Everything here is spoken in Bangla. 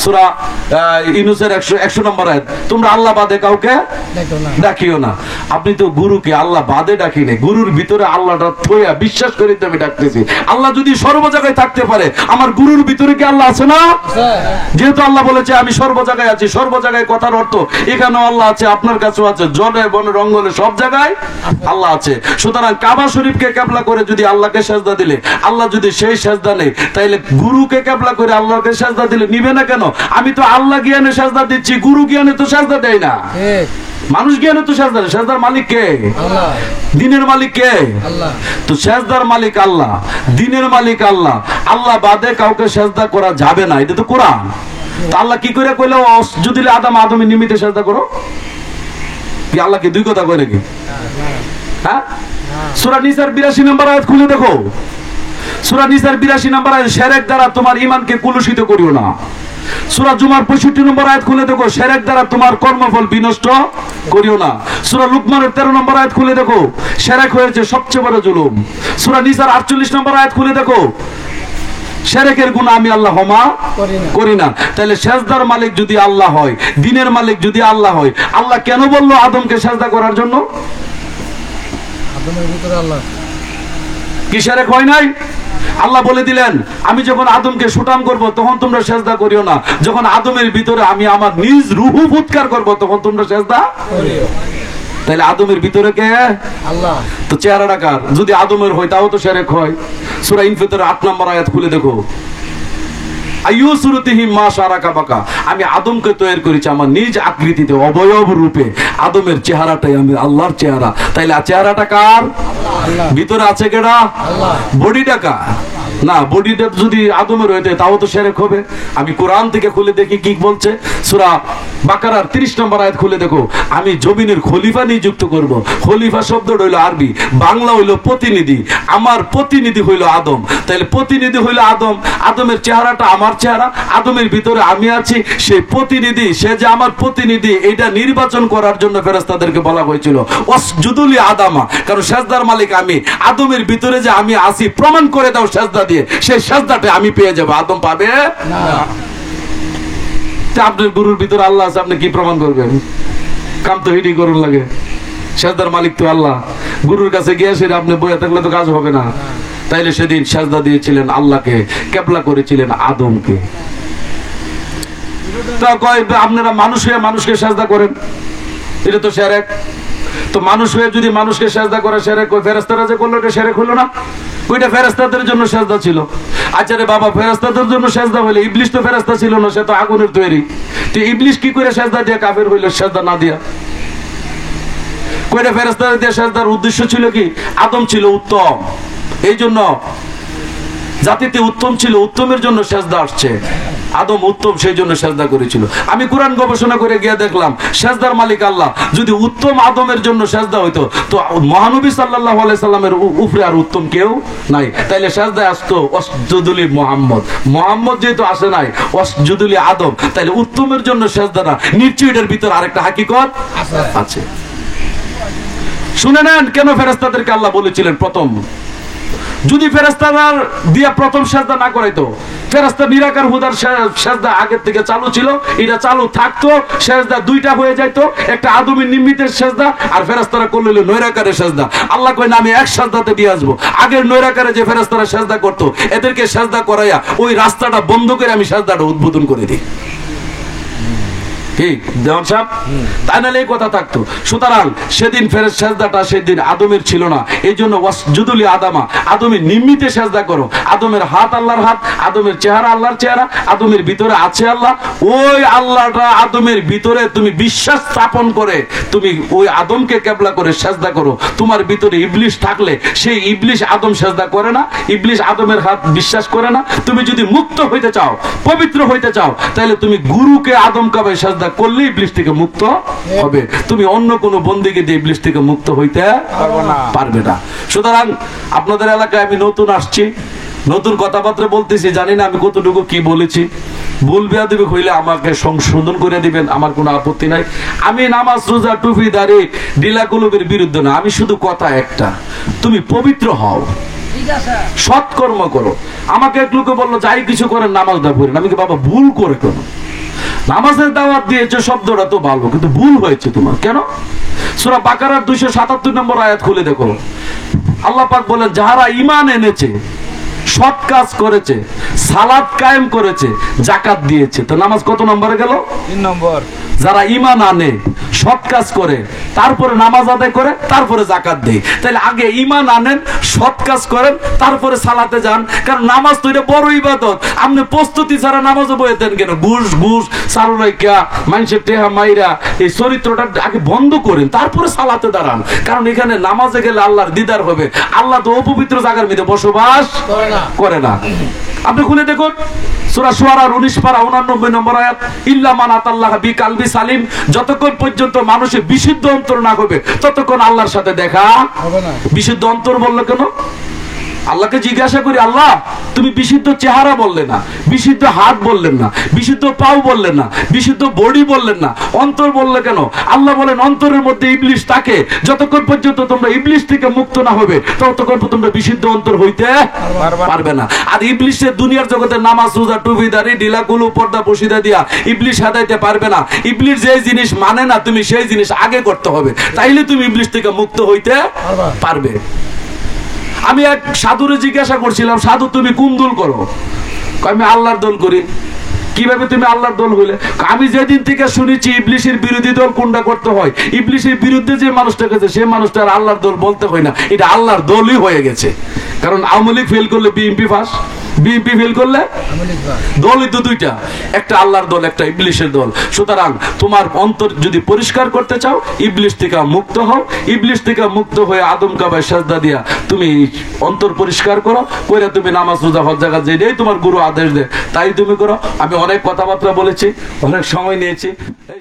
সূরা ইউনূসের 100 নম্বর আয়াত, তোমরা আল্লাহ বাদে কাউকে ডাকিও না। আপনি তো গুরুকে আল্লাহ বাদে ডাকিনি, গুরুর ভিতরে আল্লাহটা থইয়া বিশ্বাস করে আমি ডাকতেছি। আল্লাহ যদি সর্ব জায়গায় থাকতে পারে, আমার গুরুর ভিতরে কি আল্লাহ আছে না? যেহেতু আল্লাহ বলেছে আমি সর্ব জায়গায় আছি, সর্ব জায়গায় কথার অর্থ এখানেও আল্লাহ আছে, আপনার কাছেও আছে, জলে বনে রঙ্গলে সব জায়গায় আল্লাহ আছে। সুতরাং কাবা শরীফকে কিবলা করে যদি আল্লাহকে সেজদা দিলে, আল্লাহ যদি সেই সেজদা নেই, তাইলে গুরুকে কিবলা করে আল্লাহকে সেজদা দিলে নিবে না কেন? আমি তো আল্লাহ জ্ঞানে সেজদা দিচ্ছি, গুরু জ্ঞানে তো সেজদা দেয় না। মানুষ জ্ঞানে তো সেজদা দেয়। সেজদার মালিক কে? আল্লাহ। দিনের মালিক কে? আল্লাহ। তো সেজদার মালিক আল্লাহ, দিনের মালিক আল্লাহ, আল্লাহ বাদে কাউকে সেজদা করা যাবে না, এটা তো কোরআন। তো আল্লাহ কি করে কইলো যদি আদম আদমের নিমিত্তে সেজদা করো? কি আল্লাহ কি দুই কথা কয় নাকি? হ্যাঁ, সূরা নিসার 82 নম্বর আয়াত খুলে দেখো। সূরা নিসার 82 নম্বর আয়াত, শিরক দ্বারা তোমার ঈমানকে কলুষিত করিও না। সূরা জুমার 65 নম্বর আয়াত খুলে দেখো, শিরক দ্বারা তোমার কর্মফল বিনষ্ট করিও না। সূরা লুকমানের 13 নম্বর আয়াত খুলে দেখো, শিরক হয়েছে সবচেয়ে বড় জুলুম। সূরা নিসার 48 নম্বর আয়াত খুলে দেখো, শিরকের গুনাহ আমি আল্লাহ ক্ষমা করি না। তাহলে সেজদার মালিক যদি আল্লাহ হয়, দিনের মালিক যদি আল্লাহ হয়, আল্লাহ কেন বললো আদমকে সেজদা করার জন্য? আদমের ভিতরে আল্লাহ কি শিরক হয় নাই? আল্লাহ বলে দিলেন আমি যখন আদমকে সুটাম করব তখন তোমরা সেজদা করিও না, যখন আদমের ভিতরে আমি আমার নিজ রূহ ফুৎকার করব তখন তোমরা সেজদা করিও। তাহলে আদমের ভিতরে কে? আল্লাহ। তো চেহারাটা কার? যদি আদমের হয় তাও তো শিরক হয়। সূরা ইনফিতর 8 নম্বর আয়াত খুলে দেখো, আইয়ুসুরতিহি মা শারাকা বাকা, আমি আদমকে তৈরি করেছি আমার নিজ আকৃতিতে, অবয়ব রূপে। আদমের চেহারাটাই আমি আল্লাহর চেহারা। তাইলে চেহারাটা কার? আল্লাহ। ভিতরে আছে কেডা? আল্লাহ। বডিটা কার? না, বডিটা যদি আদমের হইতে তাও তো শিরক হবে। আমি কোরআন থেকে খুলে দেখি কি বলছে। সূরা বাকারার 30 নম্বর আয়াত খুলে দেখো, আমি জমিনের খলিফা নিযুক্ত করব। খলিফা শব্দটা হইল আরবি, বাংলা হইল প্রতিনিধি। আমার প্রতিনিধি হইল আদম। তাহলে প্রতিনিধি হইল আদম, আদমের চেহারাটা আমার চেহারা, আদমের ভিতরে আমি আছি। সেই প্রতিনিধি, সে যে আমার প্রতিনিধি, এটা নির্বাচন করার জন্য ফেরেশতাদেরকে বলা হয়েছিল ওয়াসজুদুলি আদামা, কারণ সেজদার মালিক আমি। আদমের ভিতরে যে আমি আছি প্রমাণ করে দাও সেজদা দিয়ে, সেই সেজদাটা আমি পেয়ে যাব, আদম পাবে না। আপনার গুরুর ভিতরে আল্লাহ আছে, আপনি কি প্রমাণ করবেন? কাম তো হিডি করুন লাগে, সেজদার মালিক তো আল্লাহ। গুরুর কাছে গিয়ে সেটা আপনি বইয়া থাকলে তো কাজ হবে না। তাইলে সেদিন সেজদা দিয়েছিলেন আল্লাহকে, কিবলা করেছিলেন আদমকে। তা কয় আপনারা মানুষ হয়ে মানুষকে সেজদা করেন, এটা তো শিরক। তো মানুষ হয়ে যদি মানুষকে সেজদা করে শিরক, কই ফেরেশতারা যে করলো এটা শিরক হলো না? ওইটা ফেরেশতাদের জন্য সেজদা ছিল। আচ্ছা রে বাবা, ফেরেশতাদের জন্য সেজদা হইলে ইবলিস তো ফেরেশতা ছিল না, সে তো আগুনের তৈরি। তো ইবলিস কি করে সেজদা দিয়ে কাফের হইল সেজদা না দিয়া? কইটা ফেরেশতাদের দিয়ে সেজদার উদ্দেশ্য ছিল কি? আদম ছিল উত্তম, এই জন্য জাতিতে উত্তম ছিল, উত্তমের জন্য সেজদা আসছে। আদম উত্তম, সেই জন্য সেজদা করেছিল। আমি কোরআন গবেষণা করে গিয়ে দেখলাম সেজদার মালিক আল্লাহ। যদি উত্তম আদমের জন্য সেজদা হইতো তো মহানবী সাল্লাল্লাহু আলাইহি সাল্লামের উপরে আর উত্তম কেউ নাই। তাইলে সেজদায় আসতো ওয়াসজুদুলি মুহাম্মদ। মুহাম্মদ যেহেতু আসে নাই, ওয়াসজুদুলি আদম, তাইলে উত্তমের জন্য সেজদাটা নিশ্চয়ই এর ভিতর আরেকটা হাকিকত আছে। শুনে নেন কেন ফেরেশতাদেরকে আল্লাহ বলেছিলেন প্রথম, যদি ফেরেশতারা দিয়া প্রথম সেজদা না করাইতো, ফেরেশতা নিরাকার হুদার সেজদা আগের থেকে চালু ছিল, এটা চালু থাকতো, সেজদা দুইটা হয়ে যাইতো, একটা আদমের নিমিতের সেজদা আর ফেরেশতারা করল নৈরাকারের সেজদা। আল্লাহ কয় না আমি এক সেজদাতে দিয়ে আসবো। আগের নৈরাকারে যে ফেরেশতারা সেজদা করতো এদেরকে সেজদা করাইয়া ওই রাস্তাটা বন্ধ করে আমি সেজদাটা উদ্বোধন করে দিই। ঠিক দেওয়ান সাহেব? তাই নাহলে এই কথা থাকতো। সুতরাং সেদিন সেজদাটা সেদিন আদমের ছিল না, এই জন্য ওয়াসজুদুলি আদামা, আদমের নিমিত্তে সেজদা করো। আদমের হাত আল্লাহর হাত, আদমের চেহারা আল্লাহর চেহারা, আদমের ভিতরে আছে আল্লাহ। ওই আল্লাহটা আদমের ভিতরে তুমি বিশ্বাস স্থাপন করে তুমি ওই আদমকে কিবলা করে সেজদা করো। তোমার ভিতরে ইবলিস থাকলে সেই ইবলিস আদম সেজদা করে না, ইবলিস আদমের হাত বিশ্বাস করে না। তুমি যদি মুক্ত হইতে চাও, পবিত্র হইতে চাও, তাহলে তুমি গুরুকে আদম কাবে সেজদা করলে ইবলিস থেকে মুক্ত হবে। তুমি অন্য কোন বন্দিকে দিয়ে ইবলিস থেকে মুক্ত হইতে পারবে না। সুতরাং আপনাদের এলাকায় আমি নতুন আসছি, নতুন কথাবার্তা বলতেছি, জানি না আমি কতটুকু কি বলেছি। ভুল বেয়াদবি হইলে আমাকে সংশোধন করে দিবেন, আমার কোনো আপত্তি নাই। আমি নামাজ রোজা টুপি দাড়ি ডিলাকুলুবের বিরুদ্ধে না, আমি শুধু কথা একটা, তুমি পবিত্র হও, সৎকর্ম করো। আমাকে এক লোকে বললো যাই কিছু করেন নামাজটা পড়েন। আমি কি বাবা ভুল করে কেন? নামাজের দাওয়াত দিয়েছে শব্দটা তো ভালো, কিন্তু ভুল হয়েছে তোমার। কেন? সূরা বাকারার 277 নম্বর আয়াত খুলে দেখো। আল্লাহ পাক বলেন, যারা ঈমান এনেছে, সৎ কাজ করেছে, সালাত কায়েম করেছে, যাকাত দিয়েছে। তো নামাজ কত নম্বরে গেল? 3 নম্বর। যারা ঈমান আনে, সৎ কাজ করে, তারপরে নামাজ আদায় করে, তারপরে যাকাত দেয়। তাহলে আগে ঈমান আনেন, সৎ কাজ করেন, তারপরে সালাতে যান। কারণ নামাজ তো এটা বড় ইবাদত। আপনি প্রস্তুতি ছাড়া নামাজও বয়ে দেন কেন? ঘুষ ঘুষ চালু রাইখা মানুষের টেহা মাইরা এই চরিত্রটা আগে বন্ধ করেন, তারপরে সালাতে দাঁড়ান। কারণ এখানে নামাজে গেলে আল্লাহর দিদার হবে। আল্লাহ তো অপবিত্র জায়গার মধ্যে বসবাস করে না। আপনি খুলে দেখুন সূরা শুআরার 19 পারা 89 নম্বর আয়াত, ইল্লা মান আতাল্লাহ বিকালবি সালিম। যতক্ষণ পর্যন্ত মানুষের বিশুদ্ধ অন্তর না হবে, ততক্ষণ আল্লাহর সাথে দেখা হবে না। বিশুদ্ধ অন্তর বললো কেন? আল্লাহকে জিজ্ঞাসা করি, আল্লাহ তুমি বিশুদ্ধ চেহারা বললে না, বিশুদ্ধ হাত বললেন না, বিশুদ্ধ পাও বললেন না, বিশুদ্ধ বডি বললেন না, অন্তর বললে কেন? আল্লাহ বলেন, অন্তরের মধ্যে ইবলিশ থাকে। যতক্ষণ পর্যন্ত তোমরা ইবলিশ থেকে মুক্ত না হবে, ততক্ষণ তোমরা বিশুদ্ধ অন্তর হইতে পারবে না। আর ইবলিশের দুনিয়ার জগতে নামাজ রোজা টুপি দাড়ি ঢিলা কুলু পর্দা বসিদা দিয়া ইবলিশ হাদাইতে পারবে না। ইবলিশ যে জিনিস মানে না, তুমি সেই জিনিস আগে করতে হবে, তাইলে তুমি ইবলিশ থেকে মুক্ত হইতে পারবে। আমি এক সাধুরে জিজ্ঞাসা করছিলাম, সাধু তুমি কোন দল করো? আমি আল্লাহর দল করি। কিভাবে তুমি আল্লাহর দল হইলে? আমি যেদিন থেকে শুনেছি ইবলিশের বিরোধী দল কোনটা করতে হয়, ইবলিশের বিরুদ্ধে যে মানুষটা গেছে সে মানুষটা আর আল্লাহর দল বলতে হয় না, এটা আল্লাহর দলই হয়ে গেছে। কারণ আওয়ামী লীগ ফেল করলে বিএনপি পাস, বিএনপি ফেল করলে দলই তো দুইটা, একটা আল্লাহর দল, একটা ইবলিশের দল। সুতরাং তোমার অন্তর যদি পরিষ্কার করতে চাও, ইবলিশ থেকে মুক্ত হও। ইবলিশ থেকে মুক্ত হয়ে আদম কাবায় সাজদা দিয়া তুমি অন্তর পরিষ্কার করো, কইরা তুমি নামাজ রোজা হজ জাকাত যেটাই তোমার গুরু আদেশ দেয় তাই তুমি করো। আমি অনেক কথাবার্তা বলেছি, অনেক সময় নিয়েছি। এই